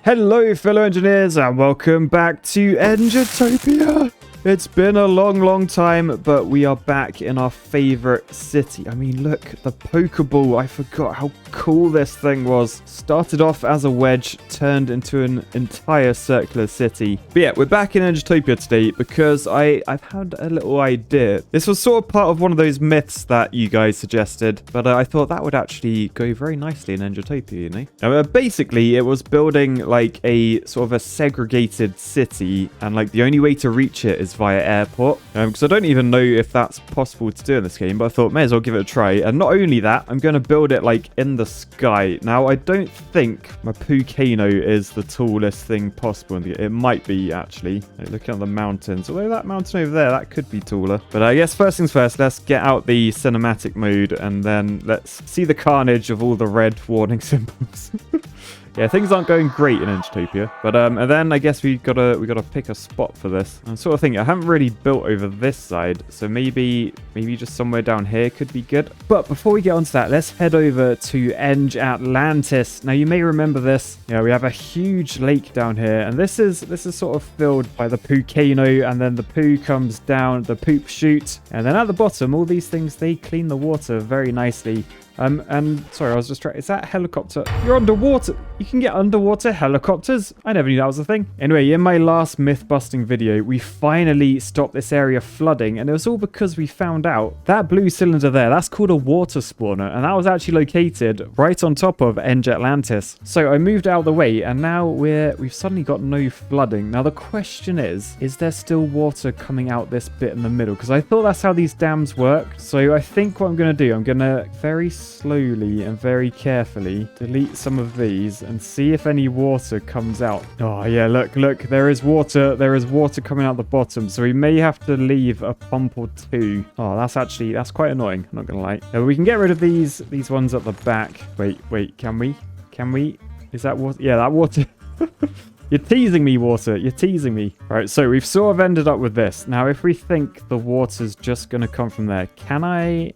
Hello fellow engineers and welcome back to Engitopia. It's been a long time, but we are back in our favorite city. I mean, look, the Pokeball. I forgot how cool this thing was. Started off as a wedge, turned into an entire circular city. But yeah, we're back in Engitopia today because I've had a little idea. This was sort of part of one of those myths that you guys suggested, but I thought that would actually go very nicely in Engitopia, you know? Basically, it was building like a sort of a segregated city, and like the only way to reach it is via airport, because I don't even know if that's possible to do in this game, but I thought may as well give it a try. And not only that, I'm going to build it like in the sky. Now, I don't think my Pukano is the tallest thing possible. It might be, actually. Like, looking at the mountains, although that mountain over there, that could be taller. But I guess first things first, let's get out the cinematic mode, and then let's see the carnage of all the red warning symbols. Yeah, things aren't going great in Engitopia, but and then I guess we gotta pick a spot for this. I'm sort of thinking I haven't really built over this side, so maybe just somewhere down here could be good. But before we get onto that, let's head over to End Atlantis. Now you may remember this. You know, we have a huge lake down here, and this is sort of filled by the Pukano, and then the poo comes down the poop chute, and then at the bottom, all these things, they clean the water very nicely. And sorry, I was just trying. Is that a helicopter? You're underwater. You can get underwater helicopters? I never knew that was a thing. Anyway, in my last myth-busting video, we finally stopped this area flooding, and it was all because we found out that blue cylinder there, that's called a water spawner, and that was actually located right on top of End Atlantis. So I moved out of the way, and now we've suddenly got no flooding. Now the question is there still water coming out this bit in the middle? Because I thought that's how these dams work. So I think what I'm going to do, I'm going to very slowly and very carefully delete some of these and see if any water comes out. Oh yeah, look, there is water coming out the bottom, so we may have to leave a pump or two. Oh, that's quite annoying, I'm not gonna lie. We can get rid of these ones at the back. Wait, can we? Is that water? Yeah, that water. You're teasing me, water. You're teasing me. Right, so we've sort of ended up with this. Now, if we think the water's just going to come from there, can I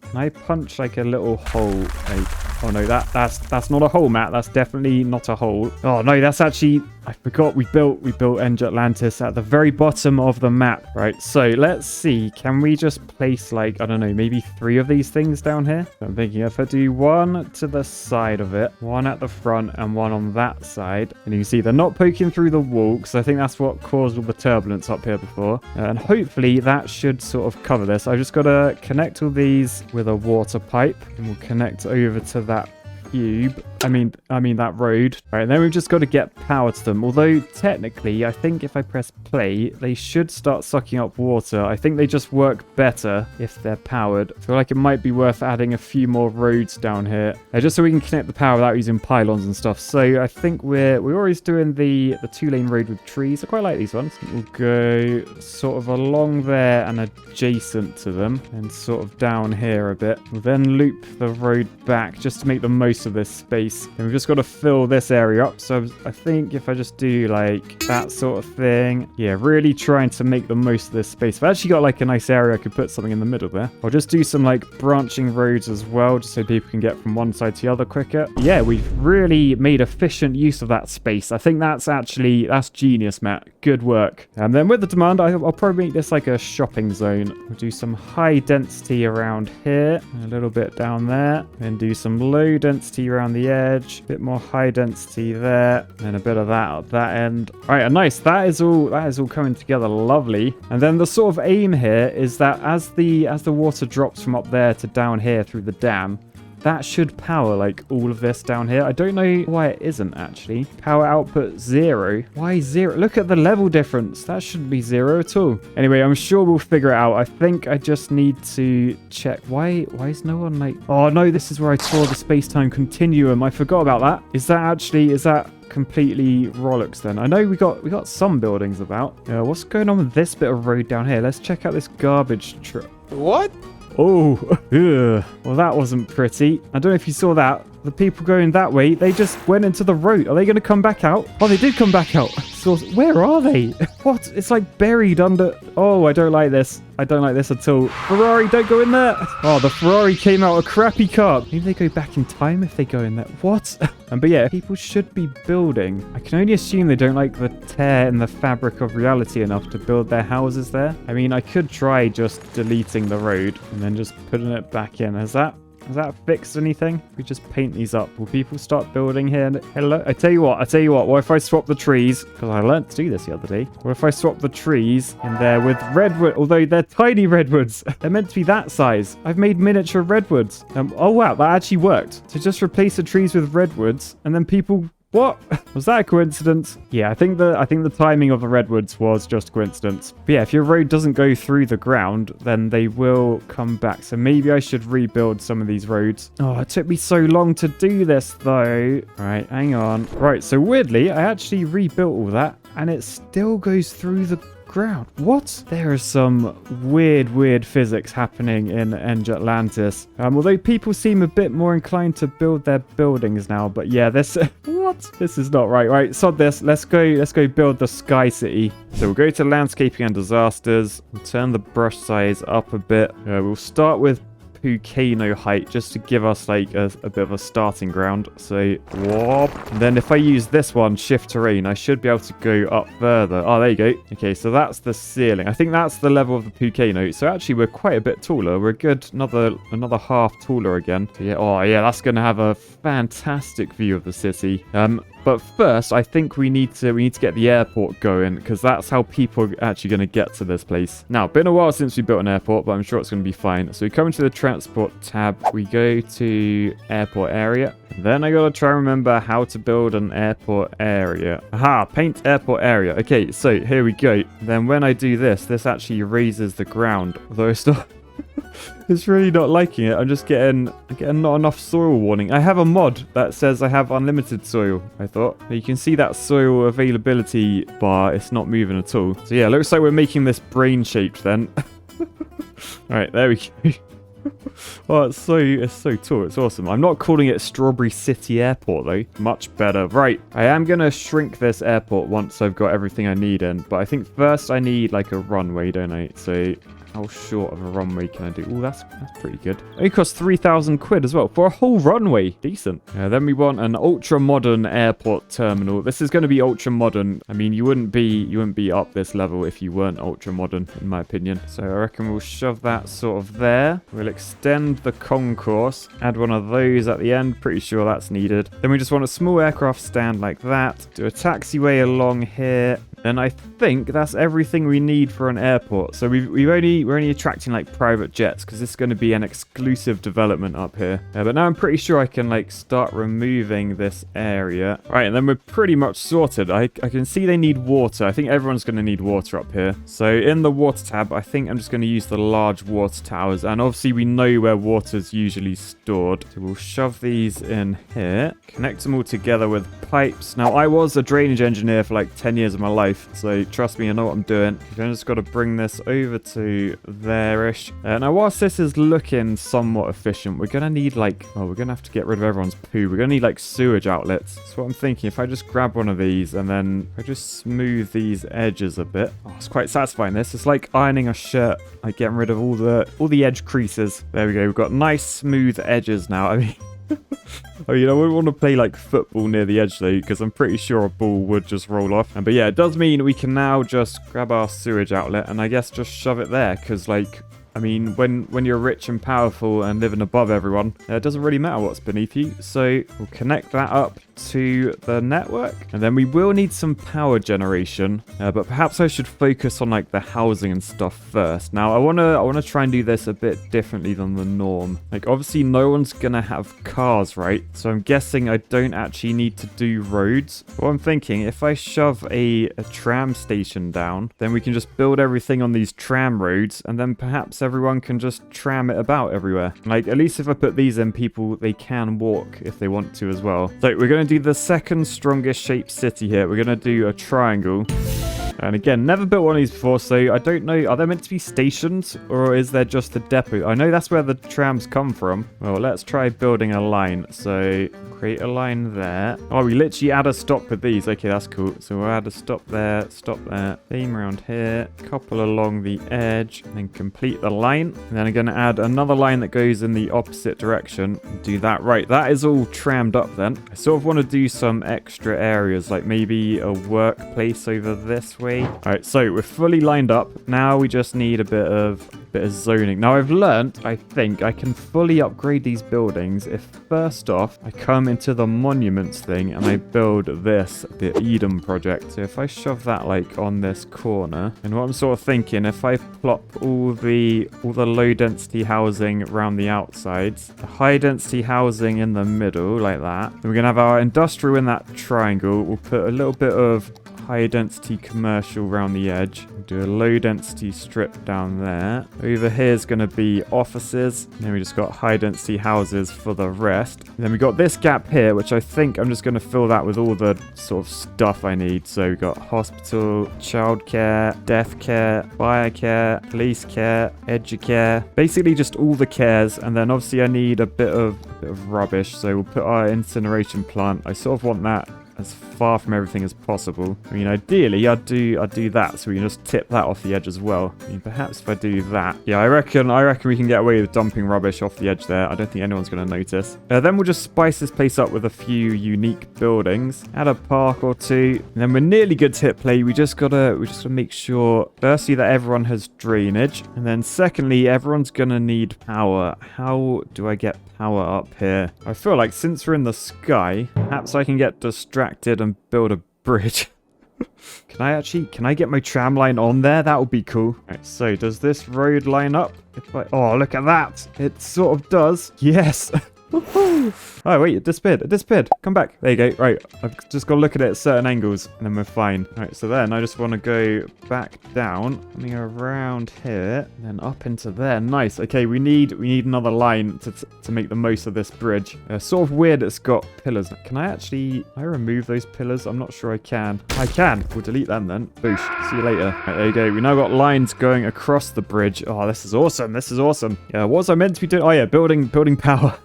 punch like a little hole? Like, oh no, that's not a hole, Matt. That's definitely not a hole. Oh no, that's actually... I forgot we built End Atlantis at the very bottom of the map. Right, so let's see. Can we just place like, I don't know, maybe 3 of these things down here? So I'm thinking if I do 1 to the side of it, 1 at the front and 1 on that side. And you can see they're not poking through the wall, because I think that's what caused all the turbulence up here before. And hopefully that should sort of cover this. I just got to connect all these with a water pipe, and we'll connect over to that cube. I mean that road. Right, and then we've just got to get power to them. Although technically, I think if I press play, they should start sucking up water. I think they just work better if they're powered. I feel like it might be worth adding a few more roads down here, just so we can connect the power without using pylons and stuff. So I think we're always doing the 2-lane road with trees. I quite like these ones. We'll go sort of along there and adjacent to them, and sort of down here a bit. We'll then loop the road back just to make the most of this space. And we've just got to fill this area up. So I think if I just do like that sort of thing, yeah, really trying to make the most of this space. I've actually got like a nice area I could put something in the middle there. I'll just do some like branching roads as well, just so people can get from one side to the other quicker. Yeah, we've really made efficient use of that space. I think that's genius, Matt. Good work. And then with the demand, I'll probably make this like a shopping zone. We'll do some high density around here, a little bit down there, then do some low density around the edge, a bit more high density there, and a bit of that at that end. All right, nice. That is all coming together lovely. And then the sort of aim here is that as the water drops from up there to down here through the dam, that should power like all of this down here. I don't know why it isn't actually. Power output 0. Why 0? Look at the level difference. That shouldn't be 0 at all. Anyway, I'm sure we'll figure it out. I think I just need to check. Why is no one like... Oh no, this is where I tore the space-time continuum. I forgot about that. Is that completely Rollux then? I know we got some buildings about. What's going on with this bit of road down here? Let's check out this garbage truck. What? Oh, ugh. Well, that wasn't pretty. I don't know if you saw that. The people going that way, they just went into the road. Are they going to come back out? Oh, they did come back out. exhaust. Where are they? What? It's like buried under... Oh, I don't like this. I don't like this at all. Ferrari, don't go in there. Oh, the Ferrari came out a crappy car. Maybe they go back in time if they go in there. What? But yeah, people should be building. I can only assume they don't like the tear in the fabric of reality enough to build their houses there. I mean, I could try just deleting the road and then just putting it back in. Has that fixed anything? We just paint these up. Will people start building here? Hello? I tell you what. What if I swap the trees? Because I learned to do this the other day. What if I swap the trees in there with redwood? Although they're tiny redwoods. They're meant to be that size. I've made miniature redwoods. Oh wow, that actually worked. So just replace the trees with redwoods and then people... What? Was that a coincidence? Yeah, I think the timing of the redwoods was just coincidence. But yeah, if your road doesn't go through the ground, then they will come back. So maybe I should rebuild some of these roads. Oh, it took me so long to do this though. All right, hang on. Right, so weirdly, I actually rebuilt all that and it still goes through the ground. What? There is some weird physics happening in End Atlantis. Although people seem a bit more inclined to build their buildings now, but yeah, this what? This is not right. Right, sod this. Let's go build the Sky City. So we'll go to landscaping and disasters. We'll turn the brush size up a bit. We'll start with volcano height just to give us like a bit of a starting ground. So whoop. And then if I use this one, shift terrain, I should be able to go up further. Oh, there you go. Okay, so that's the ceiling. I think that's the level of the volcano. So actually we're quite a bit taller. We're good another half taller again. So yeah, oh yeah, that's gonna have a fantastic view of the city. But first, I think we need to get the airport going because that's how people are actually going to get to this place. Now, been a while since we built an airport, but I'm sure it's going to be fine. So we come into the transport tab. We go to airport area. Then I got to try and remember how to build an airport area. Aha, paint airport area. Okay, so here we go. Then when I do this, this actually raises the ground. Although it's not... It's really not liking it. I'm getting not enough soil warning. I have a mod that says I have unlimited soil, I thought. You can see that soil availability bar. It's not moving at all. So yeah, looks like we're making this brain shaped then. Alright, there we go. Oh, it's so tall. It's awesome. I'm not calling it Strawberry City Airport though. Much better. Right. I am going to shrink this airport once I've got everything I need in. But I think first I need like a runway, don't I? So... how short of a runway can I do? Oh, that's pretty good. It only costs 3,000 quid as well for a whole runway. Decent. Then we want an ultra-modern airport terminal. This is going to be ultra-modern. I mean, you wouldn't be up this level if you weren't ultra-modern, in my opinion. So I reckon we'll shove that sort of there. We'll extend the concourse. Add one of those at the end. Pretty sure that's needed. Then we just want a small aircraft stand like that. Do a taxiway along here. And I think that's everything we need for an airport. So we're only attracting like private jets because this is going to be an exclusive development up here. But now I'm pretty sure I can like start removing this area. Right, and then we're pretty much sorted. I can see they need water. I think everyone's going to need water up here. So in the water tab, I think I'm just going to use the large water towers. And obviously we know where water's usually stored. So we'll shove these in here. Connect them all together with pipes. Now I was a drainage engineer for like 10 years of my life. So trust me, I know what I'm doing. I've just got to bring this over to there-ish. Now whilst this is looking somewhat efficient, we're going to need like, we're going to have to get rid of everyone's poo. We're going to need like sewage outlets. That's what I'm thinking. If I just grab one of these and then I just smooth these edges a bit. Oh, it's quite satisfying this. It's like ironing a shirt, like getting rid of all the edge creases. There we go. We've got nice smooth edges now. I mean... Oh, I wouldn't want to play like football near the edge though, because I'm pretty sure a ball would just roll off. But yeah, it does mean we can now just grab our sewage outlet and I guess just shove it there, because like, I mean, when you're rich and powerful and living above everyone, it doesn't really matter what's beneath you. So we'll connect that up to the network, and then we will need some power generation, but perhaps I should focus on like the housing and stuff first. Now I want to try and do this a bit differently than the norm. Like obviously no one's gonna have cars, right? So I'm guessing I don't actually need to do roads. What I'm thinking, if I shove a tram station down, then we can just build everything on these tram roads, and then perhaps everyone can just tram it about everywhere. Like at least if I put these in, people, they can walk if they want to as well. So we're going to do the second strongest shaped city here. We're going to do a triangle. And again, never built one of these before, so I don't know. Are they meant to be stations, or is there just a depot? I know that's where the trams come from. Well, let's try building a line. So create a line there. Oh, we literally add a stop with these. Okay, that's cool. So we'll add a stop there, same around here, couple along the edge, and then complete the line. And then I'm going to add another line that goes in the opposite direction. Do that. Right, that is all trammed up then. I sort of want to do some extra areas, like maybe a workplace over this way. All right, so we're fully lined up. Now we just need a bit of zoning. Now I've learned, I think, I can fully upgrade these buildings if first off I come into the monuments thing and I build this, the Eden project. So if I shove that like on this corner, and what I'm sort of thinking, if I plop all the low density housing around the outsides, the high density housing in the middle like that, then we're gonna have our industrial in that triangle. We'll put a little bit of high density commercial around the edge. Do a low density strip down there. Over here is going to be offices. And then we just got high density houses for the rest. And then we got this gap here, which I think I'm just going to fill that with all the sort of stuff I need. So we got hospital, childcare, death care, fire care, police care, educare. Basically just all the cares. And then obviously I need a bit of rubbish. So we'll put our incineration plant. I sort of want that as far from everything as possible. I mean, ideally, I'd do that, so we can just tip that off the edge as well. I mean, perhaps if I do that, yeah, I reckon we can get away with dumping rubbish off the edge there. I don't think anyone's going to notice. Then we'll just spice this place up with a few unique buildings, add a park or two, and then we're nearly good to hit play. We just gotta make sure, firstly, that everyone has drainage, and then secondly, everyone's gonna need power. How do I get power up here? I feel like since we're in the sky, perhaps I can get distracted and build a bridge. Can I get my tram line on there? That would be cool. Right, so does this road line up? Oh, look at that. It sort of does. Yes. Oh, wait, it disappeared. Come back. There you go. Right, I've just got to look at it at certain angles, and then we're fine. Right, so then I just want to go back down, coming around here, and then up into there. Nice. Okay, we need another line to make the most of this bridge. Sort of weird it's got pillars. Can I remove those pillars? I'm not sure I can. I can. We'll delete them then. Boosh. See you later. Right, there you go. We now got lines going across the bridge. Oh, this is awesome. Yeah, what was I meant to be doing? Oh, yeah, building power.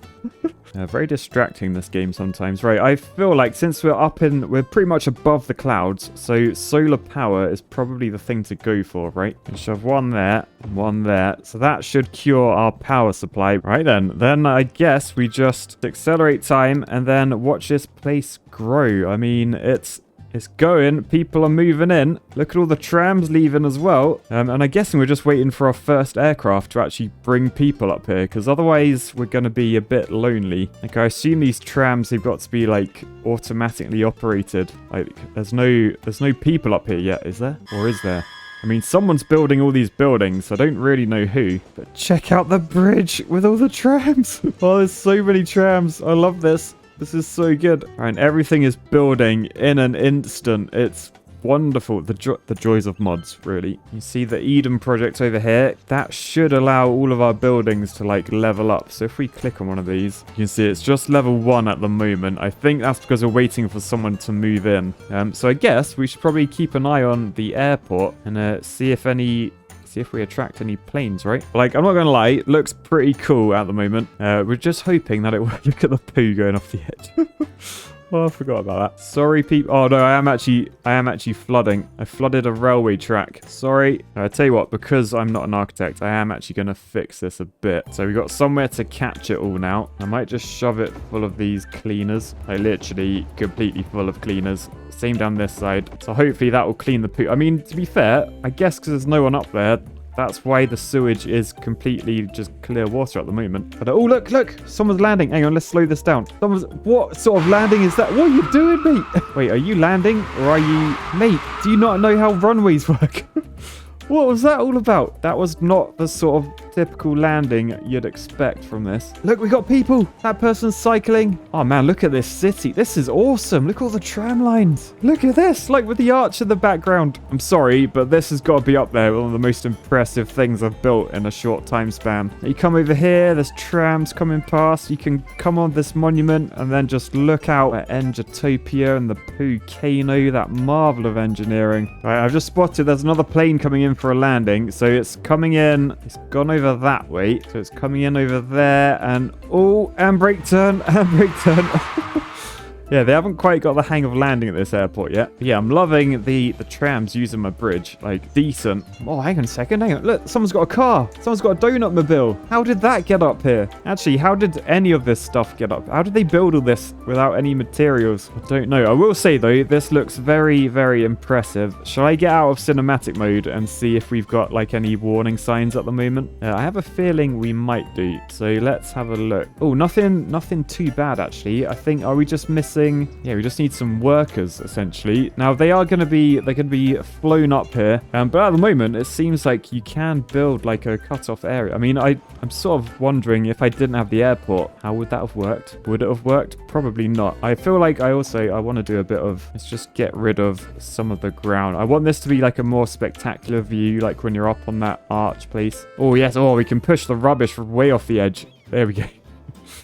Very distracting, this game sometimes. Right, I feel like since we're pretty much above the clouds, so solar power is probably the thing to go for, right? And shove one there and one there. So that should cure our power supply. Right then I guess we just accelerate time and then watch this place grow. I mean, it's going. People are moving in. Look at all the trams leaving as well. And I'm guessing we're just waiting for our first aircraft to actually bring people up here, because otherwise we're going to be a bit lonely. Like, I assume these trams have got to be like automatically operated. Like, there's no people up here yet, is there? Or is there? I mean, someone's building all these buildings. I don't really know who. But check out the bridge with all the trams. Oh, there's so many trams. I love this. This is so good. All right, everything is building in an instant. It's wonderful. The joys of mods, really. You see the Eden project over here? That should allow all of our buildings to like level up. So if we click on one of these, you can see it's just level 1 at the moment. I think that's because we're waiting for someone to move in. So I guess we should probably keep an eye on the airport and see if we attract any planes, right? Like, I'm not gonna lie, it looks pretty cool at the moment. We're just hoping that it will. Look at the poo going off the edge. Oh, I forgot about that. Sorry, people. Oh no, I am actually flooding. I flooded a railway track. Sorry. I tell you what, because I'm not an architect, I am actually gonna fix this a bit. So we got somewhere to catch it all now. I might just shove it full of these cleaners. Like, literally completely full of cleaners. Same down this side. So hopefully that will clean the poo. I mean, to be fair, I guess because there's no one up there, that's why the sewage is completely just clear water at the moment. But, oh, look, someone's landing. Hang on, let's slow this down. What sort of landing is that? What are you doing, mate? Wait, are you landing or are you... Mate, do you not know how runways work? What was that all about? That was not the sort of typical landing you'd expect from this. Look, we got people. That person's cycling. Oh man, look at this city. This is awesome. Look at all the tram lines. Look at this, like with the arch in the background. I'm sorry, but this has got to be up there. One of the most impressive things I've built in a short time span. You come over here, there's trams coming past. You can come on this monument and then just look out at Engitopia and the volcano. That marvel of engineering. Right, I've just spotted there's another plane coming in for a landing. So it's coming in. It's gone over that way. So it's coming in over there. And oh, and brake turn, and brake turn. Yeah, they haven't quite got the hang of landing at this airport yet. But yeah, I'm loving the trams using my bridge. Like, decent. Oh, hang on a second. Hang on. Look, someone's got a car. Someone's got a donut mobile. How did that get up here? Actually, how did any of this stuff get up? How did they build all this without any materials? I don't know. I will say, though, this looks very, very impressive. Shall I get out of cinematic mode and see if we've got, like, any warning signs at the moment? I have a feeling we might do. So let's have a look. Oh, nothing too bad, actually. I think, are we just missing... Yeah, we just need some workers, essentially. Now, they're going to be flown up here. But at the moment, it seems like you can build, like, a cut-off area. I mean, I'm sort of wondering if I didn't have the airport, how would that have worked? Would it have worked? Probably not. I feel like I want to do a bit of... Let's just get rid of some of the ground. I want this to be, like, a more spectacular view, like when you're up on that arch place. Oh, yes. Oh, we can push the rubbish way off the edge. There we go.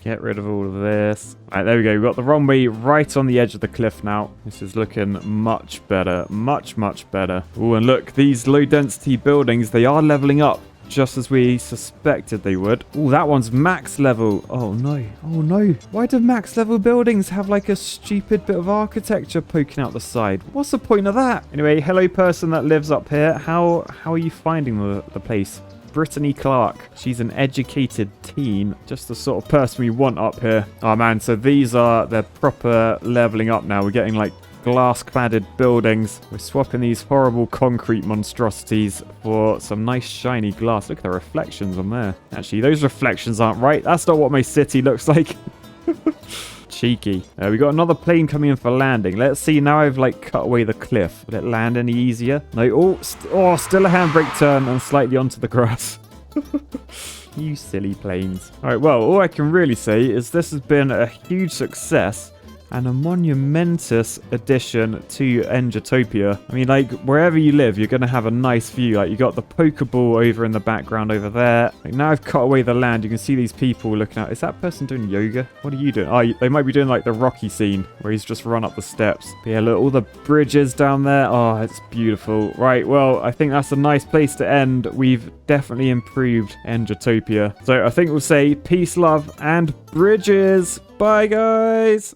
Get rid of all of this. All right, there we go. We've got the runway right on the edge of the cliff now. This is looking much better. Much, much better. Oh, and look, these low-density buildings, they are leveling up just as we suspected they would. Oh, that one's max level. Oh, no. Oh, no. Why do max level buildings have, like, a stupid bit of architecture poking out the side? What's the point of that? Anyway, hello, person that lives up here. How are you finding the place? Brittany Clark. She's an educated teen. Just the sort of person we want up here. Oh, man. So they're proper leveling up now. We're getting, like, glass-cladded buildings. We're swapping these horrible concrete monstrosities for some nice shiny glass. Look at the reflections on there. Actually, those reflections aren't right. That's not what my city looks like. Cheeky. We got another plane coming in for landing. Let's see. Now I've, like, cut away the cliff. Would it land any easier? No. Oh, still a handbrake turn and slightly onto the grass. You silly planes. All right, well, all I can really say is this has been a huge success and a monumentous addition to Engitopia. I mean, like, wherever you live, you're going to have a nice view. Like, you got the Pokeball over in the background over there. Like, now I've cut away the land. You can see these people looking out. Is that person doing yoga? What are you doing? Oh, they might be doing, like, the Rocky scene where he's just run up the steps. But yeah, look, all the bridges down there. Oh, it's beautiful. Right, well, I think that's a nice place to end. We've definitely improved Engitopia. So I think we'll say peace, love, and bridges. Bye, guys.